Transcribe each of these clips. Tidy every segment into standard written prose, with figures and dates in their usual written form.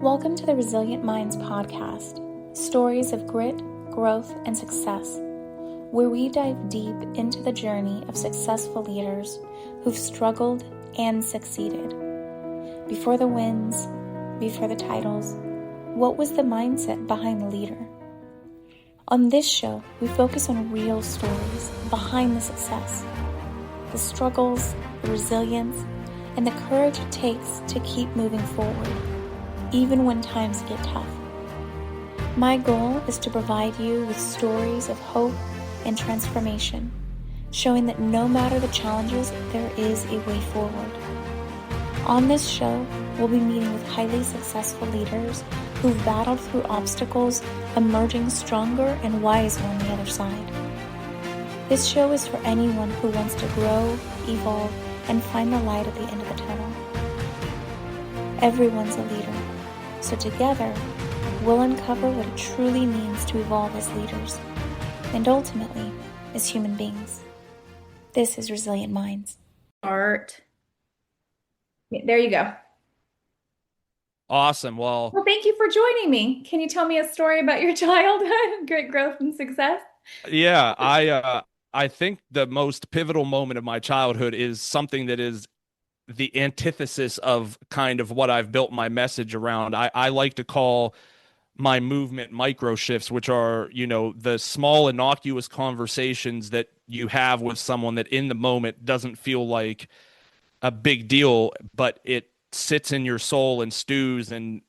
Welcome to the Resilient Minds podcast, stories of grit, growth, and success, where we dive deep into the journey of successful leaders who've struggled and succeeded. Before the wins, before the titles, what was the mindset behind the leader? On this show, we focus on real stories behind the success, the struggles, the resilience, and the courage it takes to keep moving forward, even when times get tough. My goal is to provide you with stories of hope and transformation, showing that no matter the challenges, there is a way forward. On this show, we'll be meeting with highly successful leaders who've battled through obstacles, emerging stronger and wiser on the other side. This show is for anyone who wants to grow, evolve, and find the light at the end of the tunnel. Everyone's a leader, so together, we'll uncover what it truly means to evolve as leaders, and ultimately, as human beings. This is Resilient Minds. Art. There you go. Awesome. Well, thank you for joining me. Can you tell me a story about your childhood, great growth and success? Yeah, I think the most pivotal moment of my childhood is something that is the antithesis of kind of what I've built my message around. I like to call my movement microshifts, which are, the small innocuous conversations that you have with someone that in the moment doesn't feel like a big deal, but it sits in your soul and stews, and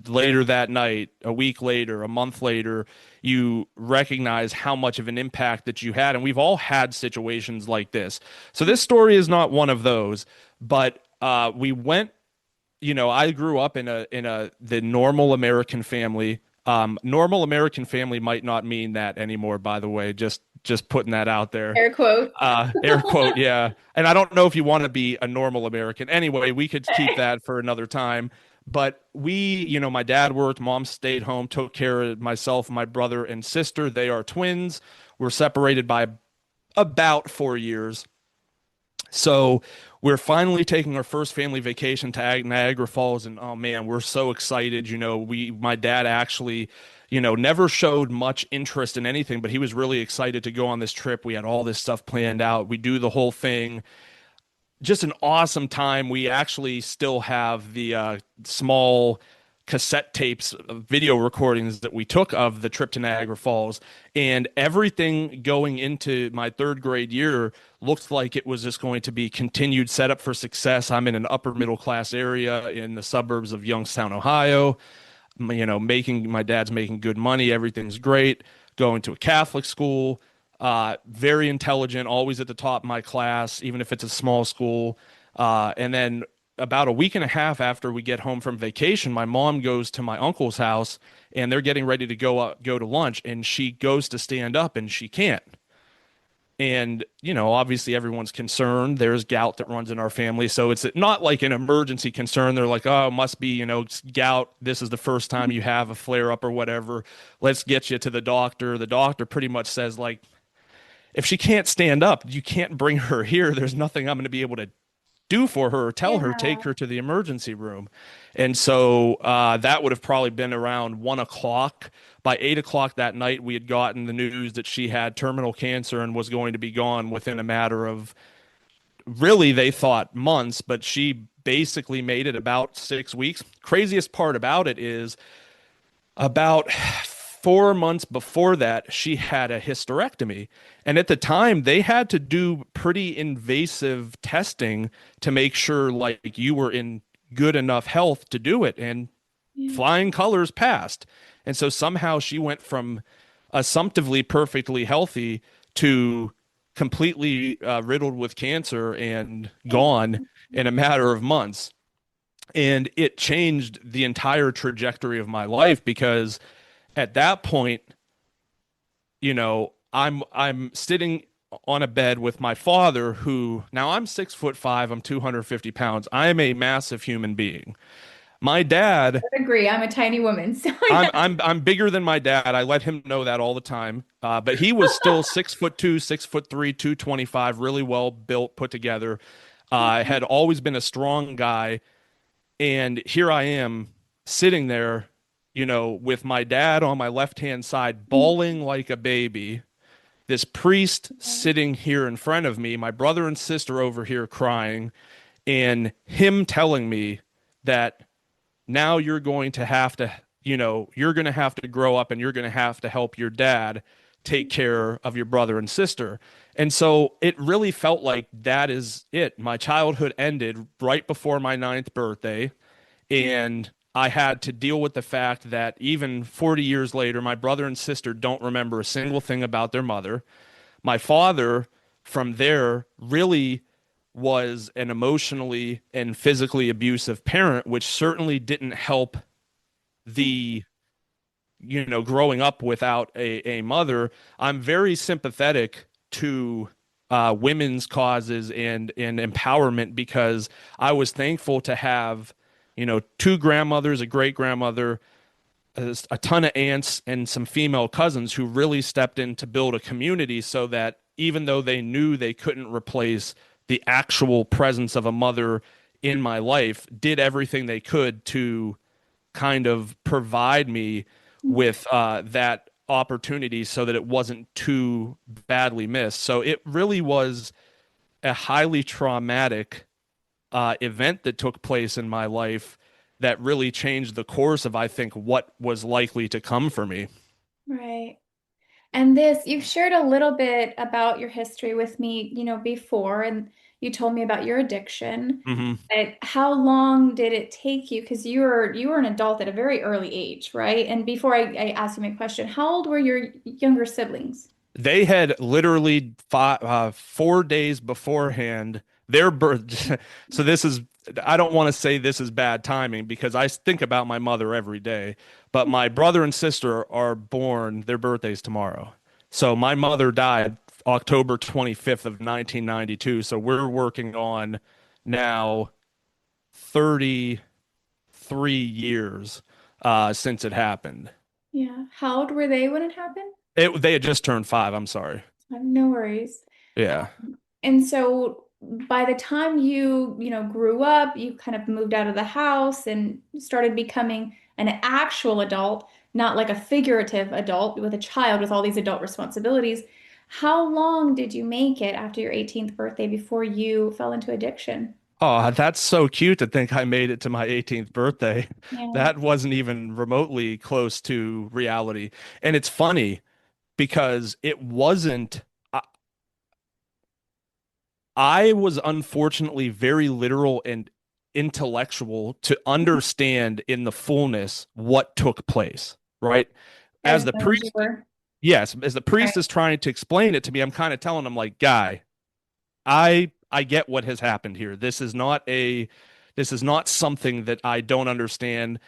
later that night, a week later, a month later, you recognize how much of an impact that you had. And we've all had situations like this. So this story is not one of those, but we went, I grew up in the normal American family. Normal American family might not mean that anymore, by the way, just putting that out there. Air quote. Air quote, yeah. And I don't know if you want to be a normal American. Anyway, we could keep that for another time. But my dad worked, mom stayed home, took care of myself, my brother and sister. They are twins. We're separated by about 4 years. So we're finally taking our first family vacation to Niagara Falls, and oh man, we're so excited. My dad actually, never showed much interest in anything, but he was really excited to go on this trip. We had all this stuff planned out. We do the whole thing. Just an awesome time. We actually still have the small cassette tapes, video recordings that we took of the trip to Niagara Falls, and everything going into my third grade year looked like it was just going to be continued setup for success. I'm in an upper middle class area in the suburbs of Youngstown, Ohio. My dad's making good money. Everything's great. Going to a Catholic school, very intelligent, always at the top of my class, even if it's a small school. And then about a week and a half after we get home from vacation, my mom goes to my uncle's house and they're getting ready to go to lunch, and she goes to stand up and she can't. And, obviously everyone's concerned. There's gout that runs in our family. So it's not like an emergency concern. They're like, oh, it must be, it's gout. This is the first time you have a flare up or whatever. Let's get you to the doctor. The doctor pretty much says, like, if she can't stand up, you can't bring her here. There's nothing I'm going to be able to do for her or tell her, take her to the emergency room. And so that would have probably been around 1 o'clock. By 8 o'clock that night, we had gotten the news that she had terminal cancer and was going to be gone within a matter of, really, they thought months, but she basically made it about 6 weeks. Craziest part about it is about 4 months before that, she had a hysterectomy. And at the time, they had to do pretty invasive testing to make sure, like, you were in good enough health to do it. And flying colors passed. And so somehow she went from assumptively perfectly healthy to completely riddled with cancer and gone in a matter of months. And it changed the entire trajectory of my life, because at that point, I'm sitting on a bed with my father, who, now I'm 6'5", I'm 250 pounds. I am a massive human being. My dad, I agree. I'm a tiny woman. So I'm bigger than my dad. I let him know that all the time. But he was still 6'2", 6'3", 225, really well built, put together. Had always been a strong guy. And here I am, sitting there, with my dad on my left-hand side, bawling like a baby, this priest sitting here in front of me, my brother and sister over here crying, and him telling me that now you're going to have to, you're going to have to grow up and you're going to have to help your dad take care of your brother and sister. And so it really felt like that is it. My childhood ended right before my 9th birthday. And I had to deal with the fact that even 40 years later, my brother and sister don't remember a single thing about their mother. My father, from there, really was an emotionally and physically abusive parent, which certainly didn't help the, growing up without a mother. I'm very sympathetic to women's causes and empowerment because I was thankful to have, two grandmothers, a great grandmother, a ton of aunts, and some female cousins who really stepped in to build a community so that even though they knew they couldn't replace the actual presence of a mother in my life, did everything they could to kind of provide me with that opportunity so that it wasn't too badly missed. So it really was a highly traumatic event that took place in my life that really changed the course of, I think, what was likely to come for me. Right. And you've shared a little bit about your history with me, before, and you told me about your addiction. Mm-hmm. How long did it take you? Because you were an adult at a very early age, right? And before I ask you my question, how old were your younger siblings? They had literally 4 days beforehand their birth. So I don't want to say this is bad timing because I think about my mother every day, but my brother and sister are born, their birthday's tomorrow. So my mother died October 25th of 1992. So we're working on now 33 years since it happened. Yeah. How old were they when it happened? They had just turned 5. I'm sorry. No worries. Yeah. And so by the time you grew up, you kind of moved out of the house and started becoming an actual adult, not like a figurative adult with a child with all these adult responsibilities. How long did you make it after your 18th birthday before you fell into addiction? Oh, that's so cute to think I made it to my 18th birthday. Yeah. That wasn't even remotely close to reality. And it's funny because it wasn't, I was unfortunately very literal and intellectual to understand in the fullness what took place, right? As As the young as you priest, were. yes, as the priest Right. is trying to explain it to me, I'm kind of telling him like, guy, I get what has happened here. This is not something that I don't understand.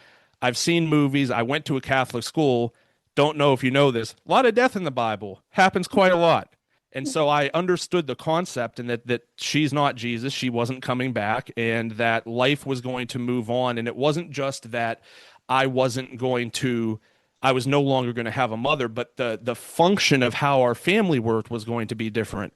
I've seen movies. I went to a Catholic school. Don't know if you know this. A lot of death in the Bible happens quite a lot. And so I understood the concept and that she's not Jesus, she wasn't coming back, and that life was going to move on. And it wasn't just that I wasn't going to I was no longer going to have a mother, but the function of how our family worked was going to be different.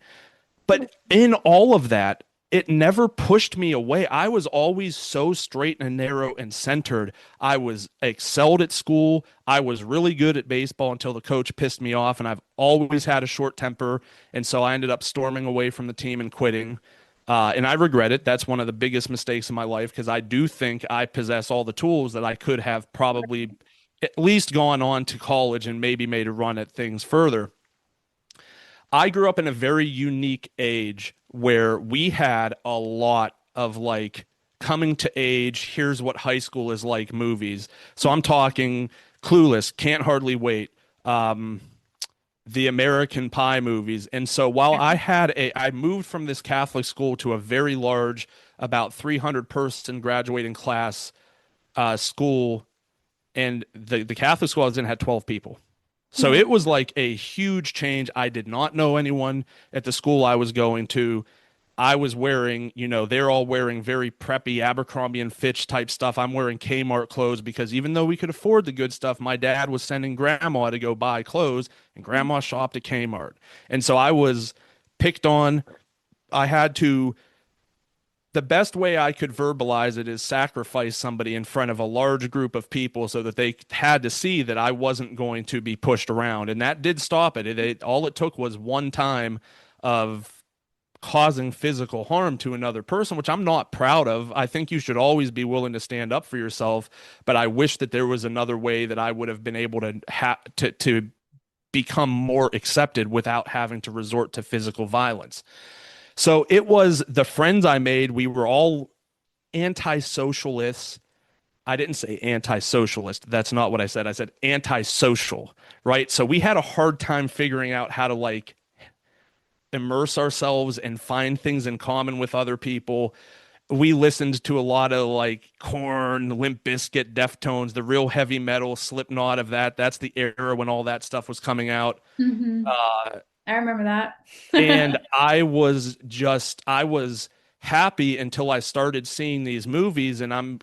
But in all of that, it never pushed me away. I was always so straight and narrow and centered. I was excelled at school. I was really good at baseball until the coach pissed me off, and I've always had a short temper. And so I ended up storming away from the team and quitting. And I regret it. That's one of the biggest mistakes in my life because I do think I possess all the tools that I could have probably at least gone on to college and maybe made a run at things further. I grew up in a very unique age where we had a lot of like coming to age, here's what high school is like movies. So I'm talking Clueless, Can't Hardly Wait, the American Pie movies. And so while I moved from this Catholic school to a very large, about 300 person graduating class school, and the Catholic school I was in had 12 people. So Yeah. it was like a huge change. I did not know anyone at the school I was going to. I was wearing, they're all wearing very preppy Abercrombie and Fitch type stuff. I'm wearing Kmart clothes because even though we could afford the good stuff, my dad was sending grandma to go buy clothes, and grandma shopped at Kmart. And so I was picked on. I had to the best way I could verbalize it is sacrifice somebody in front of a large group of people so that they had to see that I wasn't going to be pushed around. And that did stop it. All it took was one time of causing physical harm to another person, which I'm not proud of. I think you should always be willing to stand up for yourself, but I wish that there was another way that I would have been able to to become more accepted without having to resort to physical violence. So it was the friends I made, we were all anti-socialists. I didn't say anti-socialist. That's not what I said. I said anti-social, right? So we had a hard time figuring out how to like immerse ourselves and find things in common with other people. We listened to a lot of like Korn, Limp Bizkit, Deftones, the real heavy metal, Slipknot of that. That's the era when all that stuff was coming out. Hmm. Uh, I remember that. and I was happy until I started seeing these movies, and I'm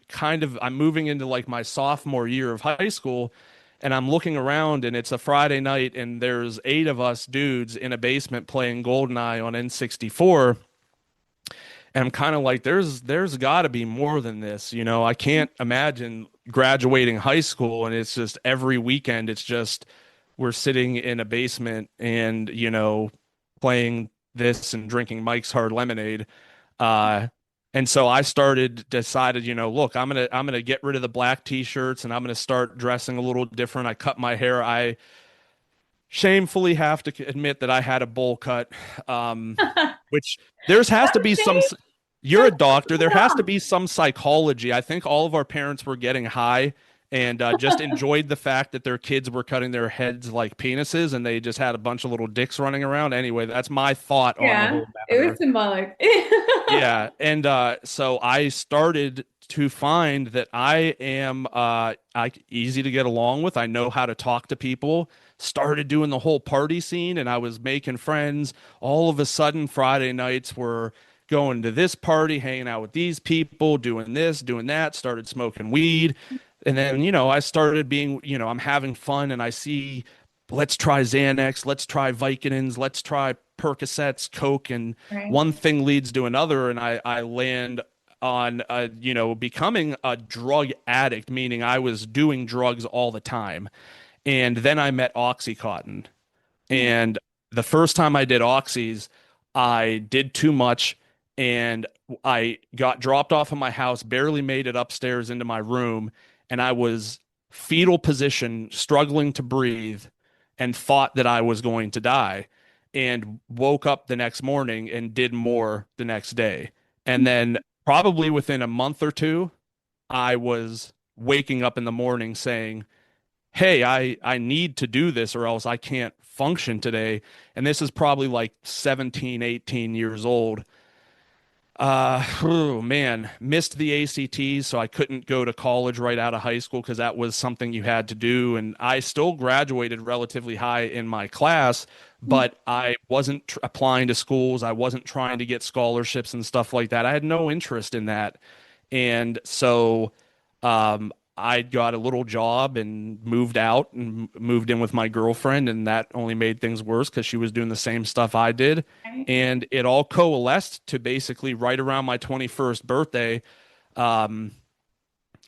moving into like my sophomore year of high school, and I'm looking around, and it's a Friday night, and there's 8 of us dudes in a basement playing GoldenEye on N64. And I'm kind of like, there's got to be more than this, you know. I can't imagine graduating high school and it's just every weekend it's just we're sitting in a basement and, you know, playing this and drinking Mike's Hard Lemonade. Uh, and so I decided, you know, look, I'm gonna get rid of the black t-shirts and I'm gonna start dressing a little different. I cut my hair. I shamefully have to admit that I had a bowl cut, which there's has to be some. Shame. You're a doctor. There has to be some psychology. I think all of our parents were getting high and just enjoyed the fact that their kids were cutting their heads like penises and they just had a bunch of little dicks running around. Anyway, that's my thought on the Yeah, whole it was matter. symbolic. Yeah, and so I started to find that I easy to get along with. I know how to talk to people. Started doing the whole party scene, and I was making friends. All of a sudden, Friday nights were going to this party, hanging out with these people, doing this, doing that. Started smoking weed, and then you know I started being, you know, I'm having fun, and I see, let's try Xanax, let's try Vicodins, let's try Percocets, Coke, and Right. one thing leads to another, and I land on you know, becoming a drug addict, meaning I was doing drugs all the time. And then I met Oxycontin. Mm. And the first time I did oxys, I did too much and I got dropped off of my house, barely made it upstairs into my room, and I was fetal position, struggling to breathe, and thought that I was going to die. And woke up the next morning and did more the next day. And then, probably within a month or two, I was waking up in the morning saying, hey, I need to do this or else I can't function today. And this is probably like 17, 18 years old. Oh man, missed the ACTs, so I couldn't go to college right out of high school because that was something you had to do. And I still graduated relatively high in my class, but I wasn't applying to schools. I wasn't trying to get scholarships and stuff like that. I had no interest in that. And so I got a little job and moved out and moved in with my girlfriend, and that only made things worse because she was doing the same stuff I did. Right. And it all coalesced to basically right around my 21st birthday. Um,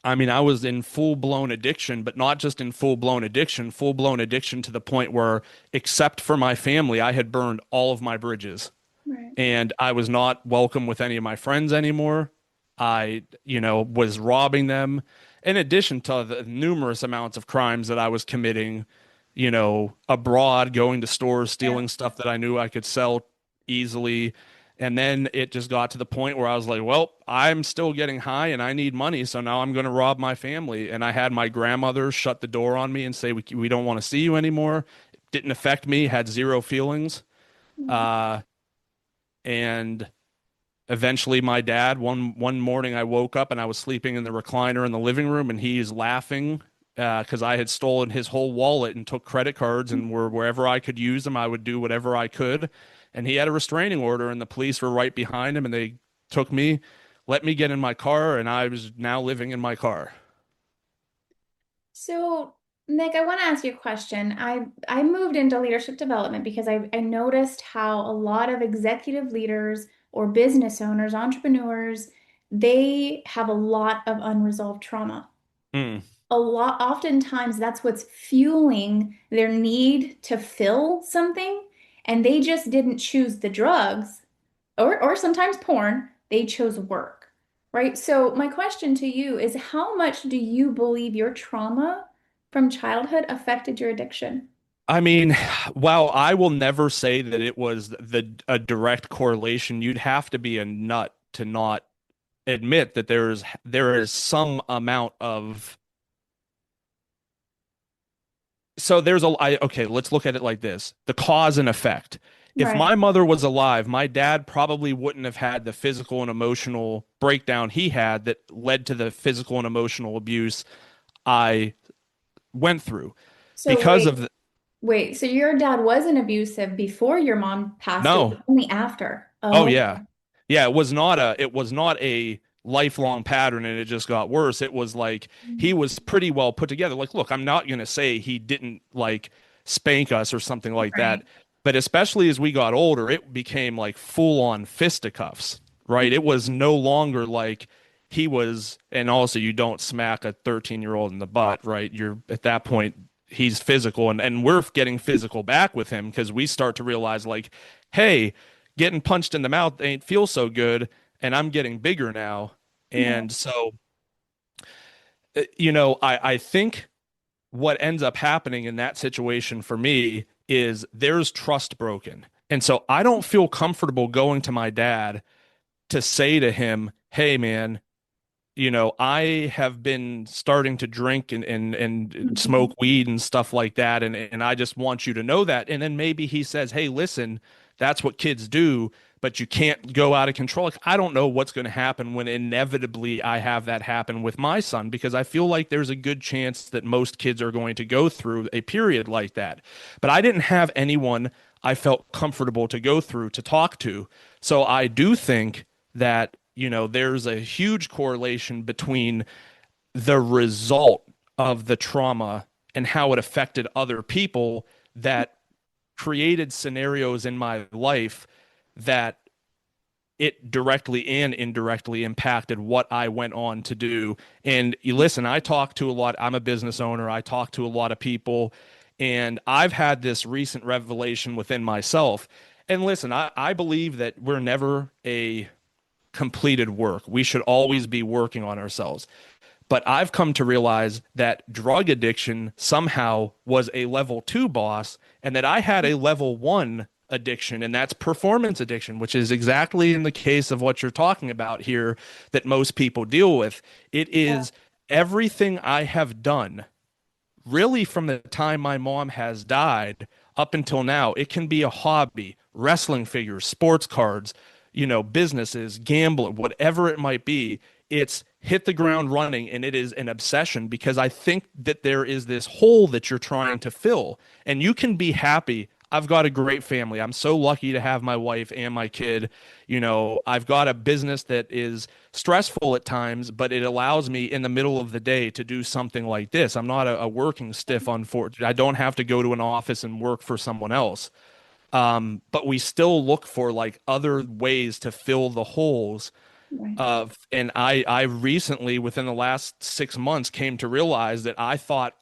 I mean, I was in full blown addiction, but not just in full blown addiction to the point where, except for my family, I had burned all of my bridges Right. and I was not welcome with any of my friends anymore. I, you know, was robbing them in addition to the numerous amounts of crimes that I was committing, you know, abroad, going to stores, Yeah. stealing stuff that I knew I could sell easily. And then it just got to the point where I was like, well, I'm still getting high and I need money. So now I'm going to rob my family. And I had my grandmother shut the door on me and say, we don't want to see you anymore. It didn't affect me, had zero feelings. Mm. Uh, and eventually my dad, one morning I woke up and I was sleeping in the recliner in the living room and he's laughing because I had stolen his whole wallet and took credit cards and wherever I could use them, I would do whatever I could. And he had a restraining order and the police were right behind him and they took me, let me get in my car, and I was now living in my car. So, Nick, I want to ask you a question. I moved into leadership development because I noticed how a lot of executive leaders or business owners, entrepreneurs, they have a lot of unresolved trauma. Mm. Oftentimes that's what's fueling their need to fill something, and they just didn't choose the drugs or sometimes porn, they chose work, right? So my question to you is how much do you believe your trauma from childhood affected your addiction? I mean, while I will never say that it was a direct correlation, you'd have to be a nut to not admit that there is some amount of so there's a okay, let's look at it like this. The cause and effect. If Right. my mother was alive, my dad probably wouldn't have had the physical and emotional breakdown he had that led to the physical and emotional abuse I went through So because wait, of the wait. So your dad wasn't abusive before your mom passed, it no. was only after. Oh Oh, yeah. Yeah, it was not a lifelong pattern and it just got worse. It was like he was pretty well put together. Like, look, I'm not gonna say he didn't like spank us or something like right. that, but especially as we got older, it became like full on fisticuffs, right? It was no longer like he was, and also you don't smack a 13-year-old in the butt, right? You're at that point, he's physical and we're getting physical back with him because we start to realize like, hey, getting punched in the mouth ain't feel so good, and I'm getting bigger now. Right. And so, I think what ends up happening in that situation for me is there's trust broken. And so I don't feel comfortable going to my dad to say to him, hey, man, I have been starting to drink and Mhm. smoke weed and stuff like that. And I just want you to know that. And then maybe he says, hey, listen, that's what kids do, but you can't go out of control. Like, I don't know what's going to happen when inevitably I have that happen with my son, because I feel like there's a good chance that most kids are going to go through a period like that. But I didn't have anyone I felt comfortable to go through to talk to. So I do think that there's a huge correlation between the result of the trauma and how it affected other people that created scenarios in my life that it directly and indirectly impacted what I went on to do. And you listen, I talk to a lot, I'm a business owner, I talk to a lot of people, and I've had this recent revelation within myself. And listen, I believe that we're never a completed work. We should always be working on ourselves. But I've come to realize that drug addiction somehow was a level 2 boss and that I had a level 1 addiction, and that's performance addiction, which is exactly in the case of what you're talking about here that most people deal with. It is everything I have done really from the time my mom has died up until now. It can be a hobby, wrestling figures, sports cards, businesses, gambling, whatever it might be. It's hit the ground running and it is an obsession because I think that there is this hole that you're trying to fill, and you can be happy. I've got a great family. I'm so lucky to have my wife and my kid. I've got a business that is stressful at times, but it allows me in the middle of the day to do something like this. I'm not a working stiff, unfortunately. I don't have to go to an office and work for someone else. But we still look for like other ways to fill the holes Right. of, and I recently, within the last 6 months, came to realize that I thought,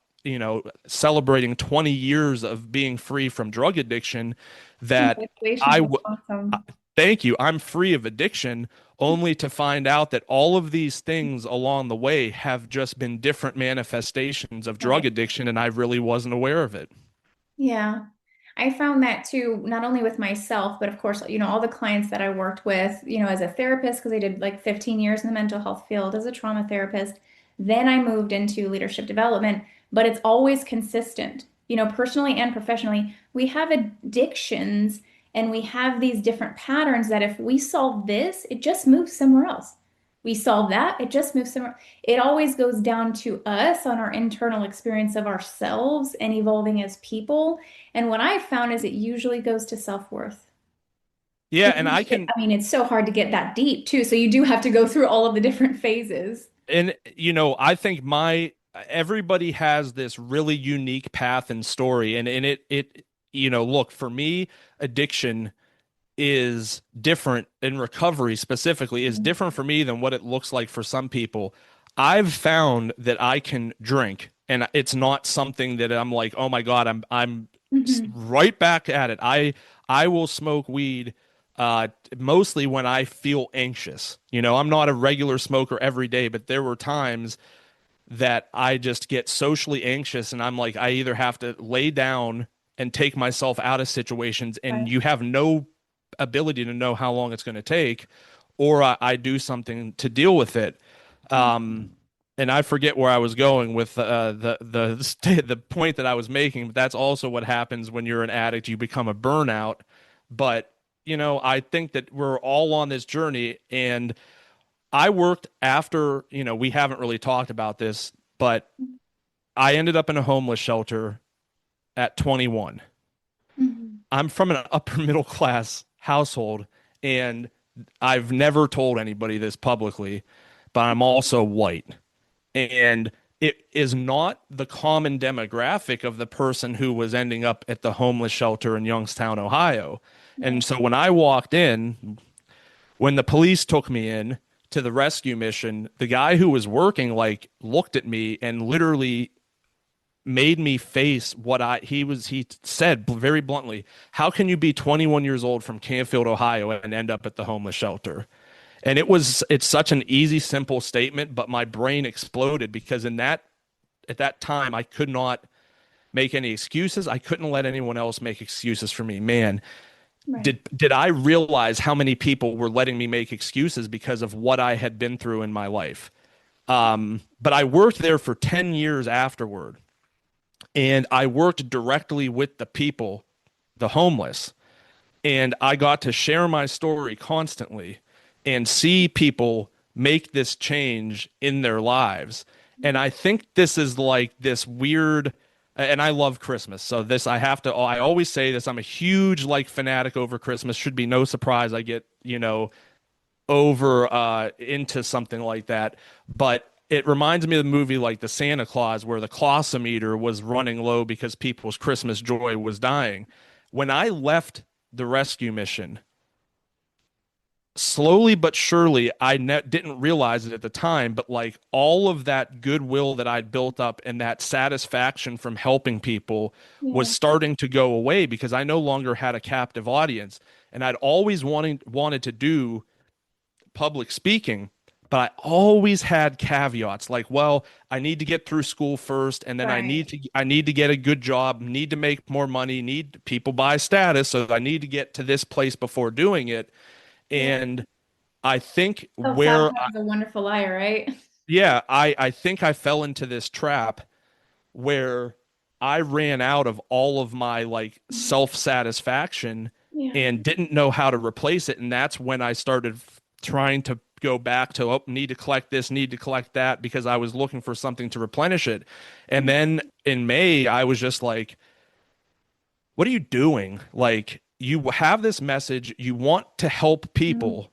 celebrating 20 years of being free from drug addiction, that I Congratulations. That's w awesome. thank you, I'm free of addiction, only to find out that all of these things along the way have just been different manifestations of drug Right. addiction, and I really wasn't aware of it. Yeah. I found that too, not only with myself, but of course, all the clients that I worked with, as a therapist, because I did like 15 years in the mental health field as a trauma therapist. Then I moved into leadership development, but it's always consistent, personally and professionally. We have addictions and we have these different patterns that if we solve this, it just moves somewhere else. We solve that, it just moves somewhere. It always goes down to us on our internal experience of ourselves and evolving as people. And what I've found is it usually goes to self-worth. Yeah, and I mean, it's so hard to get that deep too. So you do have to go through all of the different phases. I think my everybody has this really unique path and story, and it look, for me, addiction is different in recovery specifically is different for me than what it looks like for some people. I've found that I can drink and it's not something that I'm like, "Oh my God, I'm Hmm. right back at it." I will smoke weed mostly when I feel anxious. You know, I'm not a regular smoker every day, but there were times that I just get socially anxious and I'm like, I either have to lay down and take myself out of situations, and Right. you have no ability to know how long it's going to take, or I do something to deal with it. Um, and I forget where I was going with the point that I was making, but that's also what happens when you're an addict. You become a burnout. But, you know, I think that we're all on this journey, and I worked after, you know, we haven't really talked about this, but I ended up in a homeless shelter at 21. Hmm. I'm from an upper middle class household, and I've never told anybody this publicly, but I'm also white. And it is not the common demographic of the person who was ending up at the homeless shelter in Youngstown, Ohio. And Right. so when I walked in, when the police took me in to the rescue mission, the guy who was working like looked at me and literally made me face what he said very bluntly, "How can you be 21 years old from Canfield, Ohio and end up at the homeless shelter?" And it's such an easy, simple statement, but my brain exploded because at that time I could not make any excuses. I couldn't let anyone else make excuses for me. Man, Right. did I realize how many people were letting me make excuses because of what I had been through in my life? But I worked there for 10 years afterward, and I worked directly with the people, the homeless, and I got to share my story constantly and see people make this change in their lives. And I think this is like this weird, and I love Christmas. So this, I always say this, I'm a huge like fanatic over Christmas. Should be no surprise I get, you know, over into something like that. But it reminds me of the movie like The Santa Claus, where the Clausometer was running low because people's Christmas joy was dying. When I left the rescue mission, slowly but surely, didn't realize it at the time, but like all of that goodwill that I'd built up and that satisfaction from helping people was Yeah. starting to go away because I no longer had a captive audience. And I'd always wanted to do public speaking, but I always had caveats like, well, I need to get through school first, and then Right. I need to get a good job, need to make more money, need people buy status, so I need to get to this place before doing it. Yeah. And I think Self-sabotage is a wonderful lie, right? yeah, I think I fell into this trap where I ran out of all of my like self-satisfaction Yeah. and didn't know how to replace it. And that's when I started trying to go back to, oh, need to collect this, need to collect that, because I was looking for something to replenish it. And then in May, I was just like, what are you doing? Like, you have this message, you want to help Mhm. people.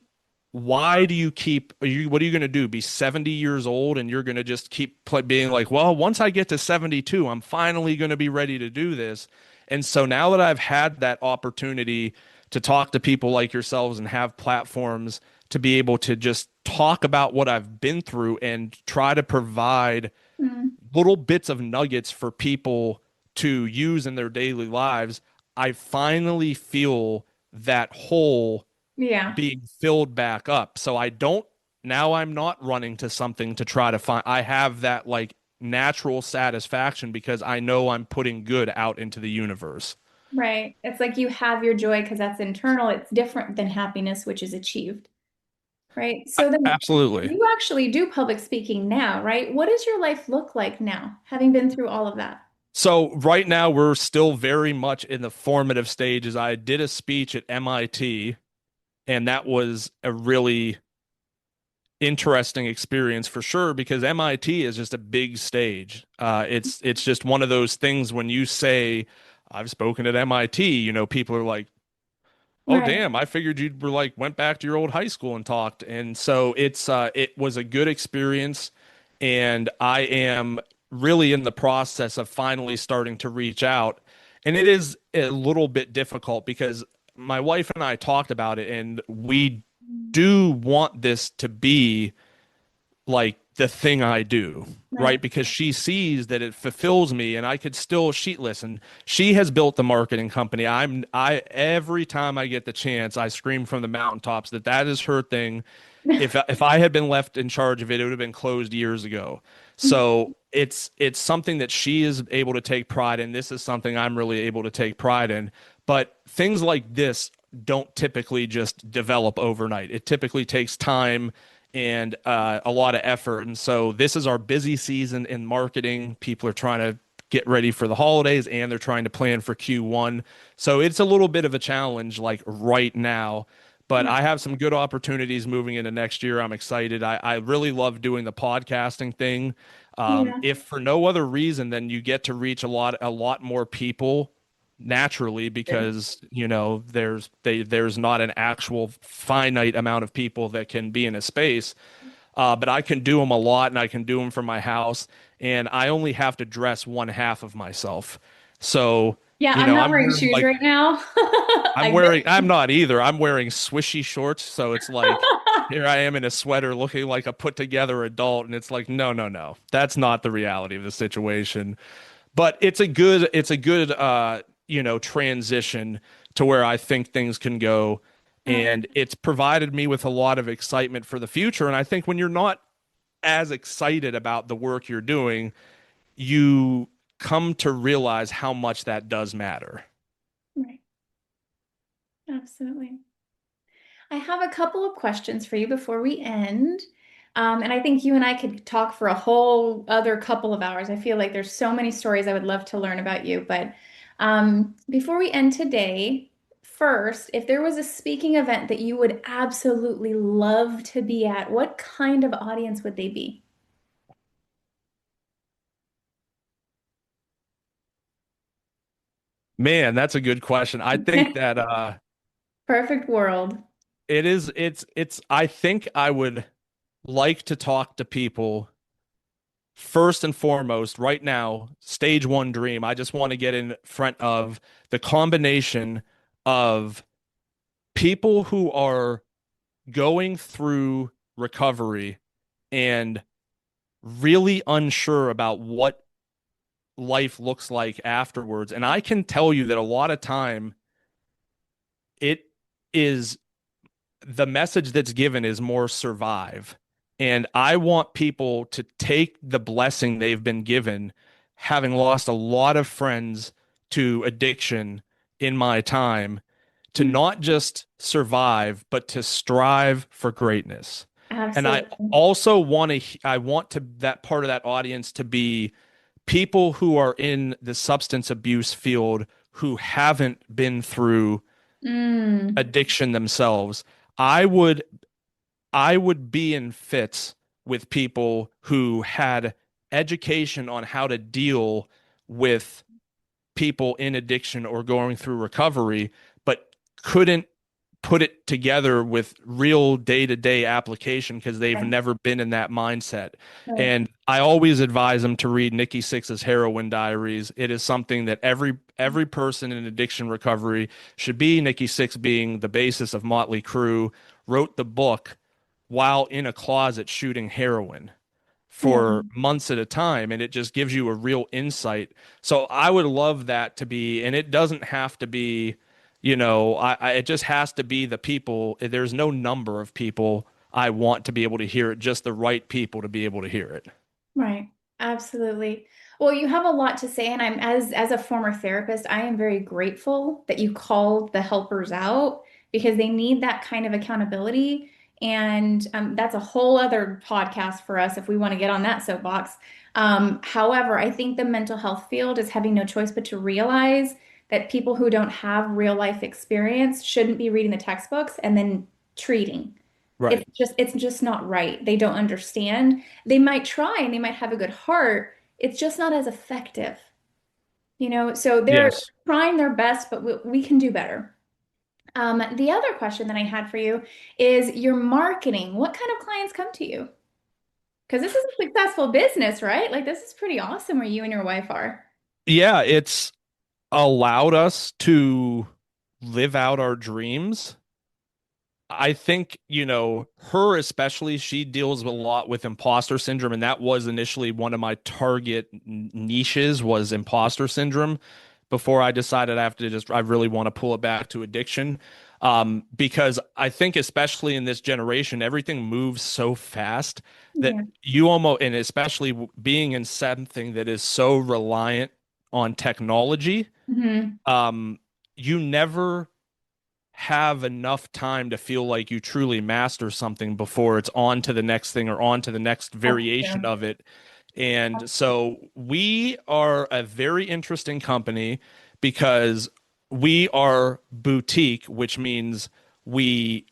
Why do you keep, what are you going to do? Be 70 years old and you're going to just keep being like, well, once I get to 72, I'm finally going to be ready to do this. And so now that I've had that opportunity to talk to people like yourselves and have platforms to be able to just talk about what I've been through and try to provide Mhm. little bits of nuggets for people to use in their daily lives, I finally feel that hole Yeah. being filled back up. So I don't, now I'm not running to something to try to find, I have that like natural satisfaction because I know I'm putting good out into the universe. Right. It's like you have your joy because that's internal. It's different than happiness, which is achieved. Right. So then Absolutely. you actually do public speaking now, right? What does your life look like now, having been through all of that? So right now we're still very much in the formative stages. I did a speech at MIT, and that was a really interesting experience for sure because MIT is just a big stage. It's just one of those things when you say I've spoken at MIT, you know, people are like, "Oh Right. damn, I figured you were like went back to your old high school and talked." And so it was a good experience, and I am really in the process of finally starting to reach out. And it is a little bit difficult because my wife and I talked about it, and we do want this to be like the thing I do, right? Right. Because she sees that it fulfills me and I could still listen, she has built the marketing company. I every time I get the chance, I scream from the mountaintops that that is her thing. If I had been left in charge of it, it would have been closed years ago. So it's something that she is able to take pride in. This is something I'm really able to take pride in. But things like this don't typically just develop overnight. It typically takes time and a lot of effort. And so this is our busy season in marketing. People are trying to get ready for the holidays and they're trying to plan for Q1. So it's a little bit of a challenge like right now, but I have some good opportunities moving into next year. I'm excited. I really love doing the podcasting thing. Yeah. If for no other reason, then you get to reach a lot more people naturally because there's not an actual finite amount of people that can be in a space, but I can do them a lot and I can do them from my house, and I only have to dress one half of myself. So Yeah, I'm not I'm wearing wearing shoes like right now. I'm I wearing I'm not either. I'm wearing swishy shorts, so it's like here I am in a sweater looking like a put together adult, and it's like no, no, no. That's not the reality of the situation. But it's a good transition to where I think things can go, and it's provided me with a lot of excitement for the future. And I think when you're not as excited about the work you're doing, you come to realize how much that does matter. Right. Absolutely. I have a couple of questions for you before we end. And I think you and I could talk for a whole other couple of hours. I feel like there's so many stories I would love to learn about you. But before we end today, first, if there was a speaking event that you would absolutely love to be at, what kind of audience would they be? Man, that's a good question. I think that Perfect world. it's I think I would like to talk to people first and foremost right now, stage one dream. I just want to get in front of the combination of people who are going through recovery and really unsure about what life looks like afterwards. And I can tell you that a lot of time it is the message that's given is more survive. And I want people to take the blessing they've been given, having lost a lot of friends to addiction in my time, to not just survive, but to strive for greatness. And Absolutely. I want to that part of that audience to be people who are in the substance abuse field who haven't been through Mm, addiction themselves. I would I would be in fits with people who had education on how to deal with people in addiction or going through recovery, but couldn't put it together with real day-to-day application because they've right, never been in that mindset. right. And I always advise them to read Nikki Sixx's Heroin Diaries. It is something that every person in addiction recovery should be. Nikki Sixx, being the basis of Motley Crue, wrote the book while in a closet shooting heroin Yeah, for months at a time, and it just gives you a real insight. So I would love that to be, and it doesn't have to be, it just has to be the people. There's no number of people I want to be able to hear it, just the right people to be able to hear it. right. Absolutely. Well, you have a lot to say, and I'm as a former therapist, I am very grateful that you called the helpers out because they need that kind of accountability. And that's a whole other podcast for us if we want to get on that soapbox. However, I think the mental health field is having no choice but to realize that people who don't have real life experience shouldn't be reading the textbooks and then treating. Right. It's just not right. They don't understand. They might try and they might have a good heart. It's just not as effective, so they're Yes. trying their best, but we can do better. The other question that I had for you is your marketing. What kind of clients come to you? Because this is a successful business, right? Like this is pretty awesome where you and your wife are. Yeah, it's allowed us to live out our dreams. I think, her especially, she deals a lot with imposter syndrome, and that was initially one of my target niches was imposter syndrome before I decided I really want to pull it back to addiction. Because I think especially in this generation, everything moves so fast that Yeah. you almost, and especially being in something that is so reliant on technology, Hmm. um, you never have enough time to feel like you truly master something before it's on to the next thing or on to the next That's variation true. of it. And so we are a very interesting company because we are boutique, which means we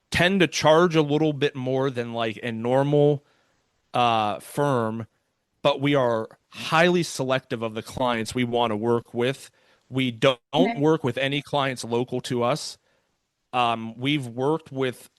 tend to charge a little bit more than like a normal firm, but we are highly selective of the clients we want to work with. We don't Okay. work with any clients local to us. We've worked with,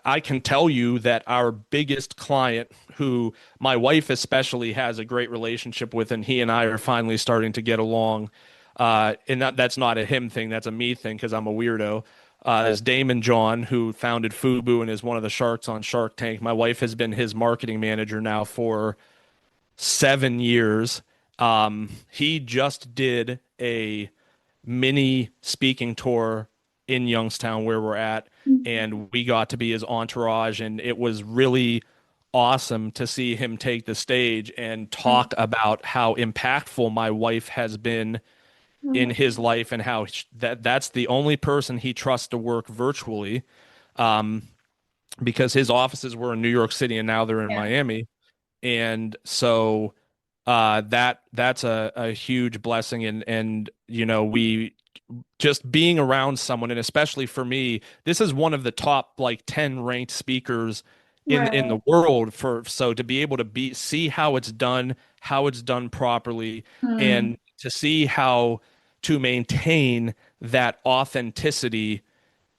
I can tell you that our biggest client, who my wife especially has a great relationship with, and he and I are finally starting to get along. And that's not a him thing, that's a me thing because I'm a weirdo. Is Damon John, who founded Fubu and is one of the sharks on Shark Tank. My wife has been his marketing manager now for 7 years. He just did a mini speaking tour in Youngstown where we're at, and we got to be his entourage, and it was really awesome to see him take the stage and talk about how impactful my wife has been in Mhm. his life and how that's the only person he trusts to work virtually, because his offices were in New York City and now they're in Yeah. Miami. And so that's a huge blessing, and we just being around someone, and especially for me, this is one of the top like 10 ranked speakers in Right. the world, for so to be able to see how it's done properly, Mm. and to see how to maintain that authenticity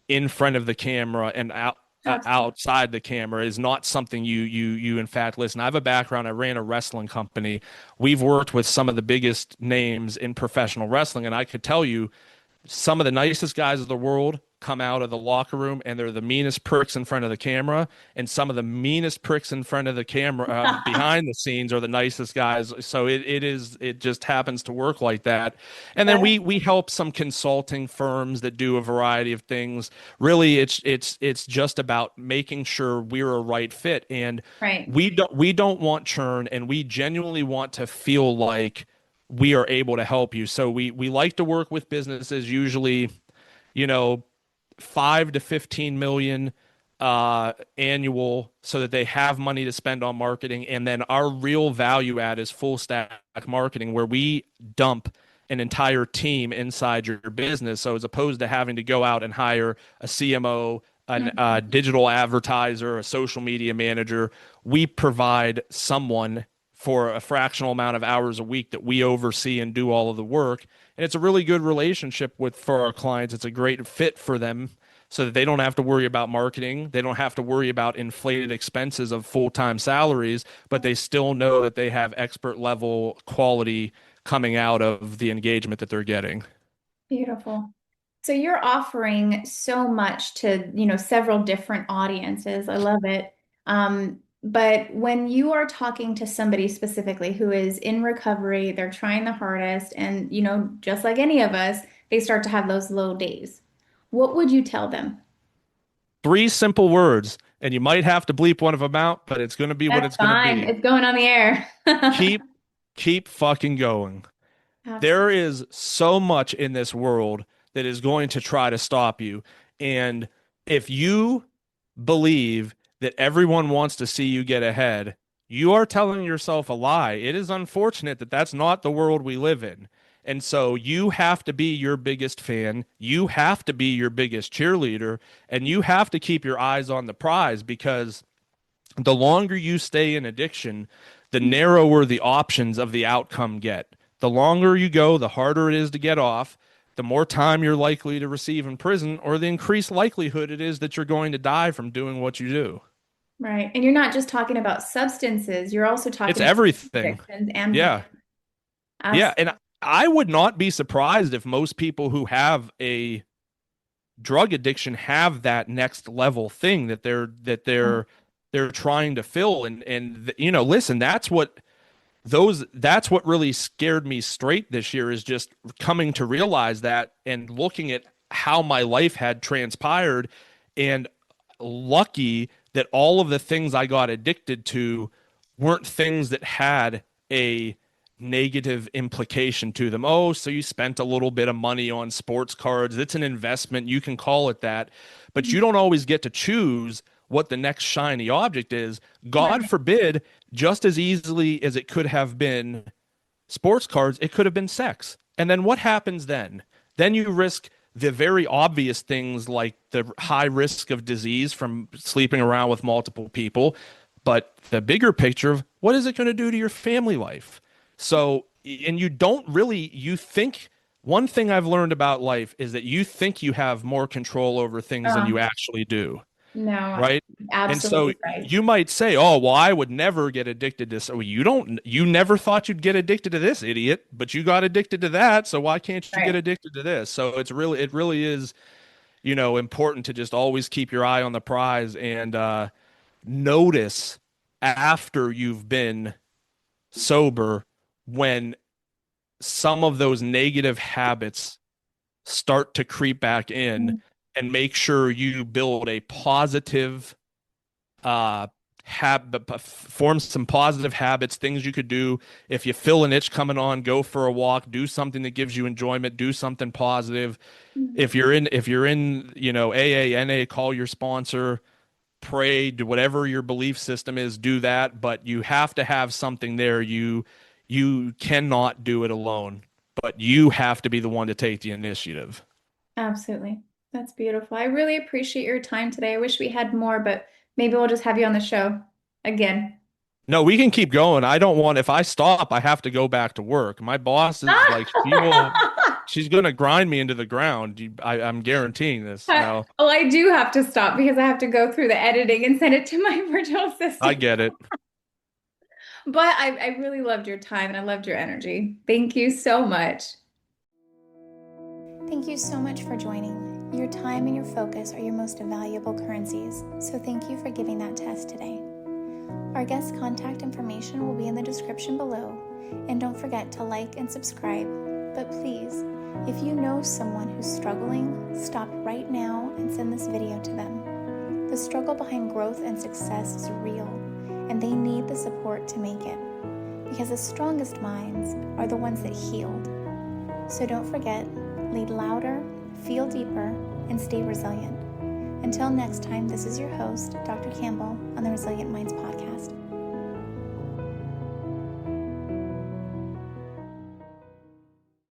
in front of the camera and Absolutely. outside the camera is not something you in fact listen. I have a background. I ran a wrestling company. We've worked with some of the biggest names in professional wrestling, and I could tell you some of the nicest guys of the world come out of the locker room and they're the meanest pricks in front of the camera, and some of the meanest pricks in front of the camera behind the scenes are the nicest guys. So it just happens to work like that. And then we help some consulting firms that do a variety of things. Really, it's just about making sure we're a right fit, and Right. we don't want churn, and we genuinely want to feel like we are able to help you. So we like to work with businesses, usually, you know, 5 to 15 million annual, so that they have money to spend on marketing. And then our real value add is full stack marketing, where we dump an entire team inside your business. So as opposed to having to go out and hire a CMO, a Mhm. digital advertiser, a social media manager, we provide someone for a fractional amount of hours a week that we oversee and do all of the work. And it's a really good relationship for our clients. It's a great fit for them, so that they don't have to worry about marketing. They don't have to worry about inflated expenses of full-time salaries, but they still know that they have expert level quality coming out of the engagement that they're getting. Beautiful. So you're offering so much to, several different audiences. I love it. But when you are talking to somebody specifically who is in recovery, they're trying the hardest, and, just like any of us, they start to have those low days. What would you tell them? Three simple words, and you might have to bleep one of them out, but it's going to be what That's it's going to fine. be. It's going on the air. Keep, keep fucking going. Absolutely. There is so much in this world that is going to try to stop you. And if you believe that everyone wants to see you get ahead, you are telling yourself a lie. It is unfortunate that that's not the world we live in. And so you have to be your biggest fan. You have to be your biggest cheerleader, and you have to keep your eyes on the prize, because the longer you stay in addiction, the narrower the options of the outcome get. The longer you go, the harder it is to get off, the more time you're likely to receive in prison, or the increased likelihood it is that you're going to die from doing what you do. Right. And you're not just talking about substances, you're also It's talking about everything. addictions and violence. Yeah. Yeah. And I would not be surprised if most people who have a drug addiction have that next level thing that they're trying to fill. And you know, listen, that's what really scared me straight this year, is just coming to realize that and looking at how my life had transpired, and lucky that all of the things I got addicted to weren't things that had a negative implication to them. Oh, so you spent a little bit of money on sports cards. It's an investment. You can call it that, but you don't always get to choose what the next shiny object is. God forbid, just as easily as it could have been sports cards, it could have been sex. And then what happens then? Then you risk the very obvious things, like the high risk of disease from sleeping around with multiple people, but the bigger picture of what is it going to do to your family life? So, and you think, one thing I've learned about life is that you think you have more control over things than you actually do. No, right? absolutely. And so you might say, oh, well, I would never get addicted to this. Oh, you never thought you'd get addicted to this, idiot, but you got addicted to that. So why can't you get addicted to this? So it really is, you know, important to just always keep your eye on the prize and notice after you've been sober when some of those negative habits start to creep back in, and make sure you build a positive form some positive habits, things you could do. If you feel an itch coming on, go for a walk, do something that gives you enjoyment, do something positive. If you're in, you know, AA, NA, call your sponsor, pray, do whatever your belief system is, do that, but you have to have something there. You cannot do it alone, but you have to be the one to take the initiative. Absolutely. That's beautiful. I really appreciate your time today. I wish we had more, but maybe we'll just have you on the show again. No, we can keep going. I don't want, if I stop, I have to go back to work. My boss is like, she's going to grind me into the ground. I'm guaranteeing this. No. Well, I do have to stop because I have to go through the editing and send it to my virtual assistant. I get it. But I really loved your time and I loved your energy. Thank you so much. Thank you so much for joining. Your time and your focus are your most valuable currencies, so thank you for giving that to us today. Our guest contact information will be in the description below, and don't forget to like and subscribe. But please, if you know someone who's struggling, stop right now and send this video to them. The struggle behind growth and success is real, and they need the support to make it, because the strongest minds are the ones that healed. So don't forget, lead louder, feel deeper, and stay resilient. Until next time, this is your host, Dr. Campbell, on the Resilient Minds podcast.